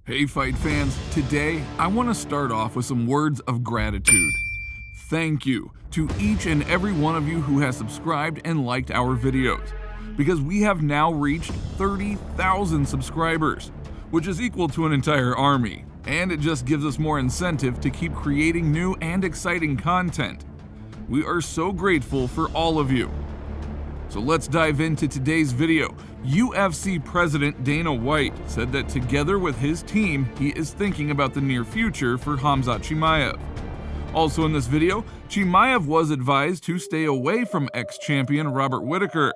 Hey fight fans, today I want to start off with some words of gratitude. Thank you to each and every one of you who has subscribed and liked our videos, because we have now reached 30,000 subscribers, which is equal to an entire army, and it just gives us more incentive to keep creating new and exciting content. We are so grateful for all of you. So let's dive into today's video. UFC President Dana White said that together with his team, he is thinking about the near future for Khamzat Chimaev. Also in this video, Chimaev was advised to stay away from ex-champion Robert Whittaker,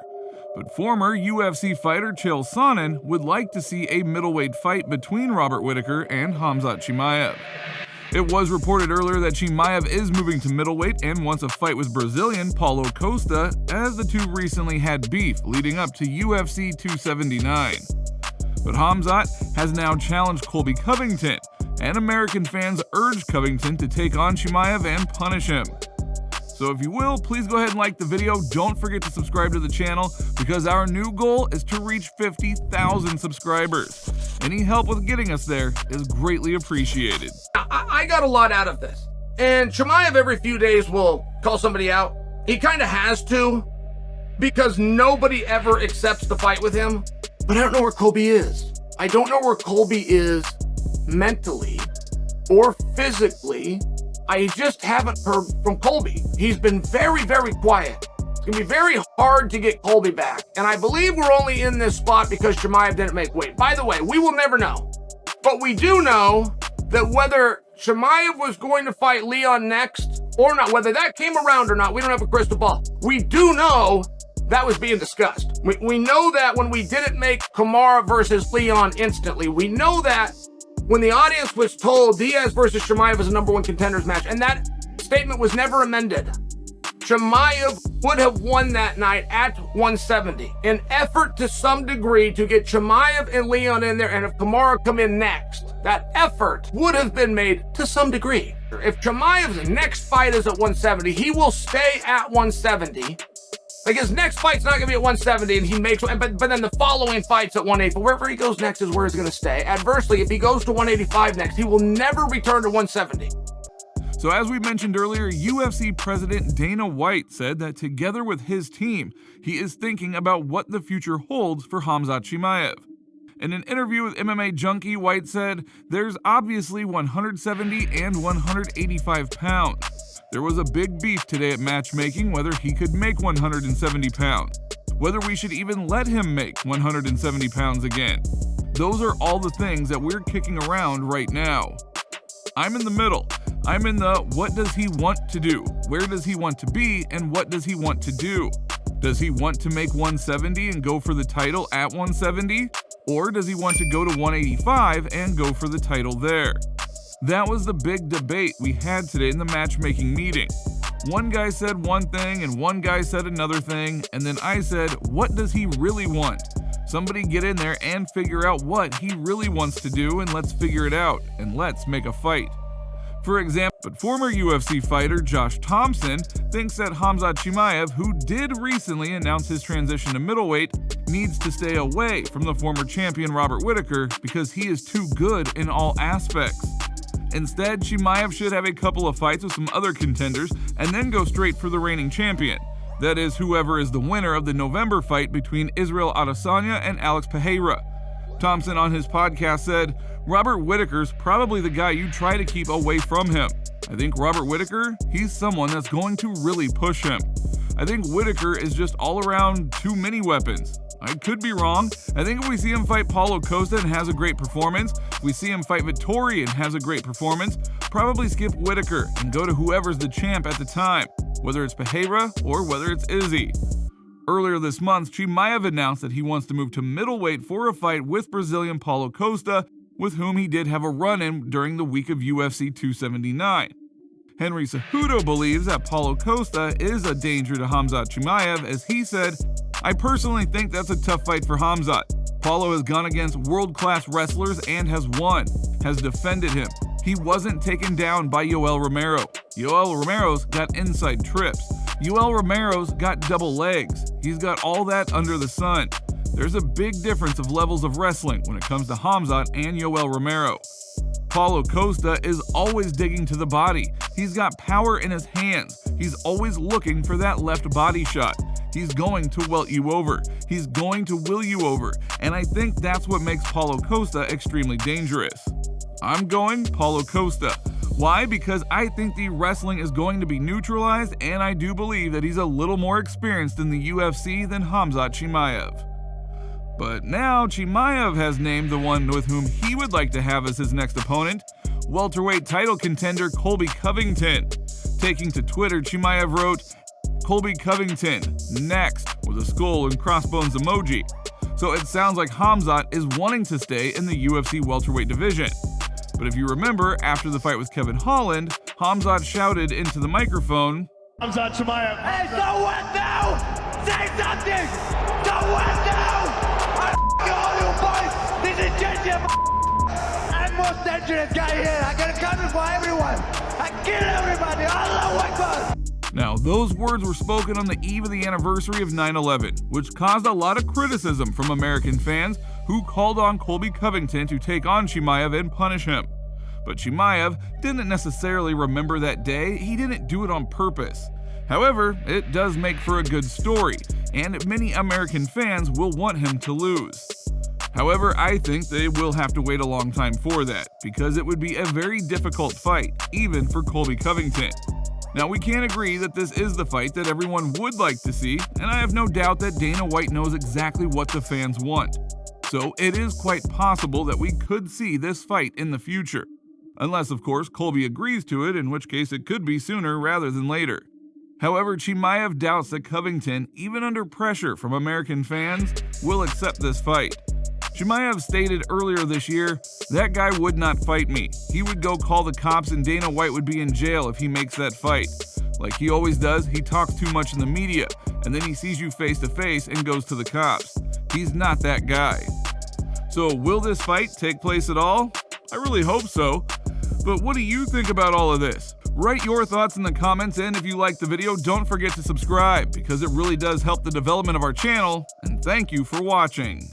but former UFC fighter Chael Sonnen would like to see a middleweight fight between Robert Whittaker and Khamzat Chimaev. It was reported earlier that Chimaev is moving to middleweight and wants a fight with Brazilian Paulo Costa, as the two recently had beef leading up to UFC 279. But Khamzat has now challenged Colby Covington, and American fans urged Covington to take on Chimaev and punish him. So if you will, please go ahead and like the video. Don't forget to subscribe to the channel, because our new goal is to reach 50,000 subscribers. Any help with getting us there is greatly appreciated. I got a lot out of this. And Chimaev every few days will call somebody out. He kind of has to, because nobody ever accepts the fight with him. But I don't know where Colby is. I don't know where Colby is mentally or physically. I just haven't heard from Colby. He's been very, very quiet. It's gonna be very hard to get Colby back. And I believe we're only in this spot because Chimaev didn't make weight. By the way, we will never know. But we do know that whether Chimaev was going to fight Leon next or not, whether that came around or not, we don't have a crystal ball. We do know that was being discussed. We know that when we didn't make Kamaru versus Leon instantly. We know that when the audience was told Diaz versus Chimaev is a #1 contenders match, and that statement was never amended. Chimaev would have won that night at 170. An effort to some degree to get Chimaev and Leon in there, and if Kamaru come in next, that effort would have been made to some degree. If Chimaev's next fight is at 170, he will stay at 170. Like, his next fight's not gonna be at 170, and he makes, but then the following fight's at 180. But wherever he goes next is where he's gonna stay. Adversely, if he goes to 185 next, he will never return to 170. So as we mentioned earlier, UFC President Dana White said that together with his team, he is thinking about what the future holds for Khamzat Chimaev. In an interview with MMA Junkie, White said, "There's obviously 170 and 185 pounds. There was a big beef today at matchmaking whether he could make 170 pounds, whether we should even let him make 170 pounds again. Those are all the things that we're kicking around right now. I'm in the middle. I'm in the what does he want to do, where does he want to be, and what does he want to do. Does he want to make 170 and go for the title at 170? Or does he want to go to 185 and go for the title there?" That was the big debate we had today in the matchmaking meeting. One guy said one thing and one guy said another thing, and then I said, what does he really want? Somebody get in there and figure out what he really wants to do, and let's figure it out, and let's make a fight. For example, but former UFC fighter Josh Thompson thinks that Khamzat Chimaev, who did recently announce his transition to middleweight, needs to stay away from the former champion Robert Whittaker because he is too good in all aspects. Instead, Chimaev should have a couple of fights with some other contenders and then go straight for the reigning champion. That is, whoever is the winner of the November fight between Israel Adesanya and Alex Pereira. Thompson on his podcast said, "Robert Whittaker's probably the guy you try to keep away from him. I think Robert Whittaker, he's someone that's going to really push him. I think Whittaker is just all around too many weapons. I could be wrong. I think if we see him fight Paulo Costa and has a great performance, if we see him fight Vettori and has a great performance, probably skip Whittaker and go to whoever's the champ at the time, whether it's Pereira or whether it's Izzy." Earlier this month, Chimaev announced that he wants to move to middleweight for a fight with Brazilian Paulo Costa, with whom he did have a run-in during the week of UFC 279. Henry Cejudo believes that Paulo Costa is a danger to Khamzat Chimaev, as he said, "I personally think that's a tough fight for Khamzat. Paulo has gone against world-class wrestlers and has won, has defended him. He wasn't taken down by Yoel Romero. Yoel Romero's got inside trips. Yoel Romero's got double legs. He's got all that under the sun. There's a big difference of levels of wrestling when it comes to Khamzat and Yoel Romero. Paulo Costa is always digging to the body. He's got power in his hands. He's always looking for that left body shot. He's going to welt you over. He's going to will you over. And I think that's what makes Paulo Costa extremely dangerous. I'm going Paulo Costa. Why? Because I think the wrestling is going to be neutralized, and I do believe that he's a little more experienced in the UFC than Khamzat Chimaev. But now Chimaev has named the one with whom he would like to have as his next opponent, welterweight title contender Colby Covington. Taking to Twitter, Chimaev wrote, "Colby Covington, next," with a skull and crossbones emoji. So it sounds like Khamzat is wanting to stay in the UFC welterweight division. But if you remember, after the fight with Kevin Holland, Khamzat shouted into the microphone, Khamzat Chimaev. Hey, so what now? Say something! So what now? I all you boys! This is Jesse! I'm most dangerous guy here. I got a gun for everyone. I kill everybody. Allah Akbar! Now, those words were spoken on the eve of the anniversary of 9/11, which caused a lot of criticism from American fans who called on Colby Covington to take on Chimaev and punish him. But Chimaev didn't necessarily remember that day. He didn't do it on purpose. However, it does make for a good story, and many American fans will want him to lose. However, I think they will have to wait a long time for that, because it would be a very difficult fight, even for Colby Covington. Now, we can agree that this is the fight that everyone would like to see, and I have no doubt that Dana White knows exactly what the fans want. So it is quite possible that we could see this fight in the future. Unless, of course, Colby agrees to it, in which case it could be sooner rather than later. However, Chimaev doubts that Covington, even under pressure from American fans, will accept this fight. Chimaev stated earlier this year, "That guy would not fight me. He would go call the cops and Dana White would be in jail if he makes that fight. Like he always does, he talks too much in the media, and then he sees you face to face and goes to the cops. He's not that guy." So will this fight take place at all? I really hope so. But what do you think about all of this? Write your thoughts in the comments, and if you liked the video, don't forget to subscribe, because it really does help the development of our channel, and thank you for watching.